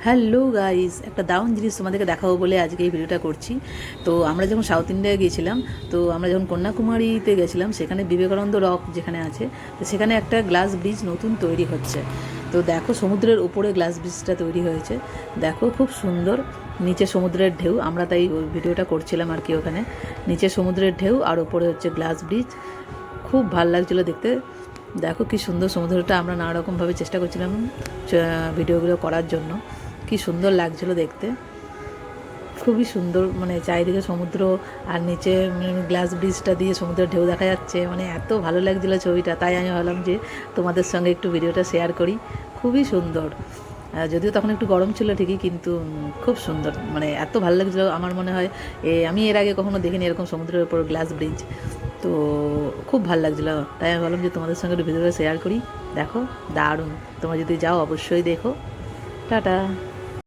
Hello guys, একটা দারুণ জিনিস তোমাদেরকে দেখাবো বলে আজকে এই ভিডিওটা করছি। তো আমরা যখন সাউথ ইন্ডিয়ায় গিয়েছিলাম, তো আমরা যখন কন্যাকুমারীতে গেছিলাম, সেখানে বিবেকানন্দ রক যেখানে আছে, তো সেখানে একটা গ্লাস ব্রিজ নতুন তৈরি হচ্ছে। তো দেখো, সমুদ্রের উপরে গ্লাস ব্রিজটা তৈরি হয়েছে। দেখো, খুব সুন্দর। নিচে সমুদ্রের ঢেউ, আমরা তাই ওই ভিডিওটা করছিলাম আর কি। ওখানে নিচে সমুদ্রের ঢেউ আর ওপরে হচ্ছে গ্লাস ব্রিজ। খুব ভালো লাগছিলো দেখতে। দেখো কি সুন্দর সমুদ্রটা, আমরা নানা রকমভাবে চেষ্টা করছিলাম ভিডিওগুলো করার জন্য। কি সুন্দর লাগছিলো দেখতে, খুবই সুন্দর। মানে চারিদিকে সমুদ্র আর নিচে গ্লাস ব্রিজটা দিয়ে সমুদ্রের ঢেউ দেখা যাচ্ছে। মানে এত ভালো লাগছিলো ছবিটা, তাই আমি ভাবলাম যে তোমাদের সঙ্গে একটু ভিডিওটা শেয়ার করি। খুবই সুন্দর। যদিও তখন একটু গরম ছিল ঠিকই, কিন্তু খুব সুন্দর। মানে এত ভালো লাগছিলো, আমার মনে হয় আমি এর আগে কখনো দেখিনি এরকম সমুদ্রের উপর গ্লাস ব্রিজ। তো খুব ভালো লাগছিলো, তাই আমি ভাবলাম যে তোমাদের সঙ্গে একটু ভিডিওটা শেয়ার করি। দেখো, দারুণ। তোমরা যদি যাও অবশ্যই দেখো। টাটা।